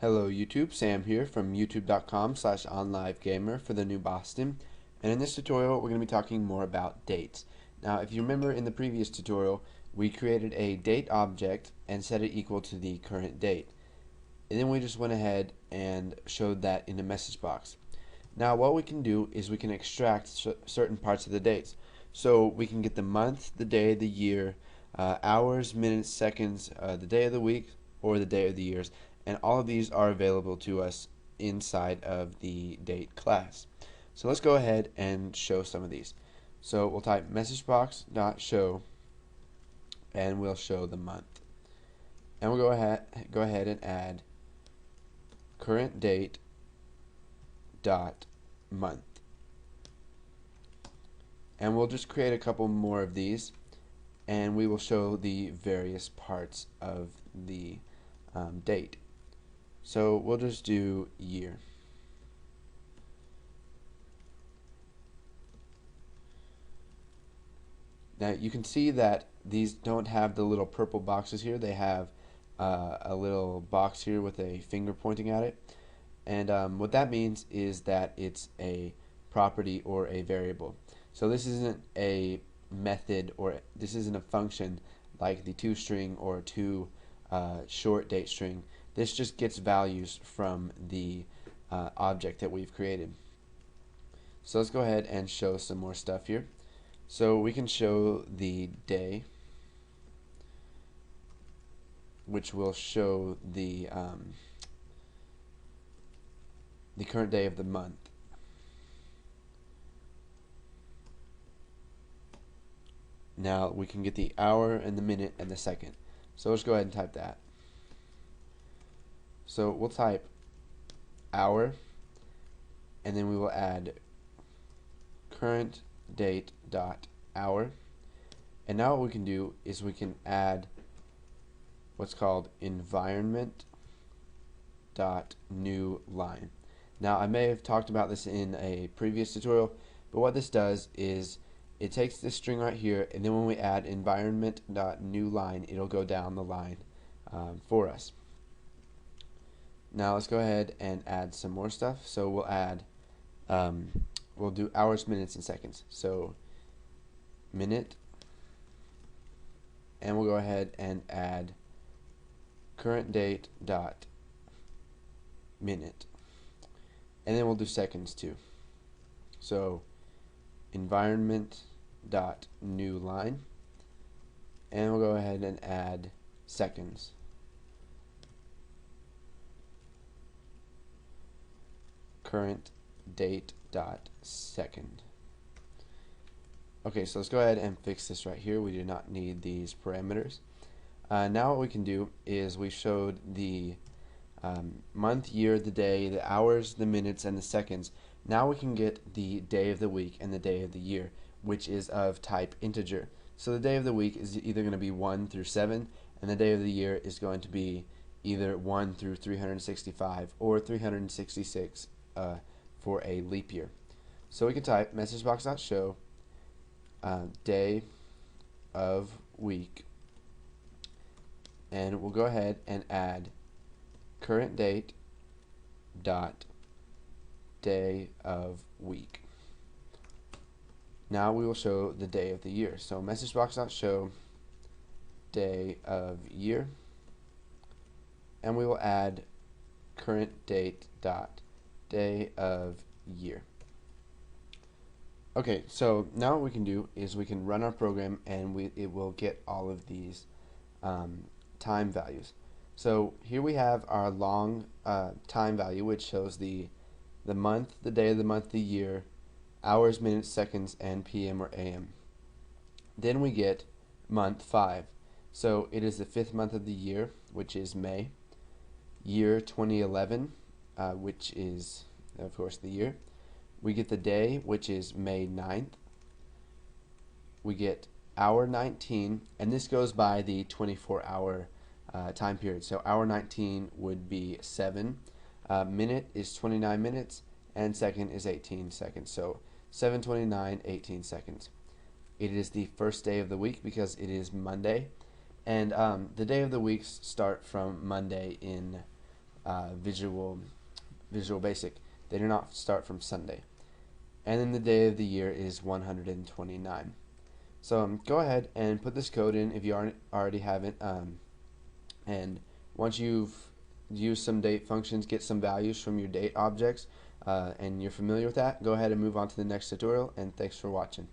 Hello YouTube, Sam here from youtube.com/onlivegamer for the new Boston, and in this tutorial we're going to be talking more about dates. Now if you remember in the previous tutorial we created a date object and set it equal to the current date, and then we just went ahead and showed that in a message box. Now what we can do is we can extract certain parts of the dates, so we can get the month, the day, the year, hours, minutes, seconds, the day of the week, or the day of the years, and all of these are available to us inside of the date class. So let's go ahead and show some of these. So we'll type messagebox.show and we'll show the month, and we'll go ahead and add current date dot month, and we'll just create a couple more of these and we will show the various parts of the date. So we'll just do year. Now you can see that these don't have the little purple boxes here. They have a little box here with a finger pointing at it, and what that means is that it's a property or a variable. So this isn't a method, or this isn't a function like the toString or short date string. This just gets values from the object that we've created. So let's go ahead and show some more stuff here. So we can show the day, which will show the current day of the month. Now we can get the hour and the minute and the second. So let's go ahead and type that. So we'll type hour, and then we will add current date dot hour, and now what we can do is we can add what's called environment dot new line. Now I may have talked about this in a previous tutorial, but what this does is it takes this string right here, and then when we add environment dot new line, it'll go down the line for us. Now let's go ahead and add some more stuff. So we'll add, we'll do hours, minutes, and seconds. So minute, and we'll go ahead and add current date dot minute, and then we'll do seconds too. So environment dot new line, and we'll go ahead and add seconds. Current date dot second. Okay, so let's go ahead and fix this right here. We do not need these parameters. Now what we can do is we showed the month, year, the day, the hours, the minutes, and the seconds. Now we can get the day of the week and the day of the year, which is of type integer. So the day of the week is either going to be 1 through 7, and the day of the year is going to be either 1 through 365 or 366 for a leap year. So we can type messagebox.show day of week, and we'll go ahead and add current date dot day of week. Now we will show the day of the year. So messagebox.show day of year, and we will add current date dot day of year. Okay, so now what we can do is we can run our program, and it will get all of these time values. So here we have our long time value, which shows the month, the day of the month, the year, hours, minutes, seconds, and PM or AM. Then we get month 5. So it is the 5th month of the year, which is May. Year 2011, which is of course the year. We get the day, which is May 9th. We get hour 19, and this goes by the 24-hour time period. So hour 19 would be 7. Minute is 29 minutes, and second is 18 seconds. So 7:29, 18 seconds. It is the first day of the week because it is Monday, and the day of the weeks start from Monday in Visual Basic. They do not start from Sunday. And then the day of the year is 129. So go ahead and put this code in if you already haven't. And once you've used some date functions, get some values from your date objects, and you're familiar with that, go ahead and move on to the next tutorial, and thanks for watching.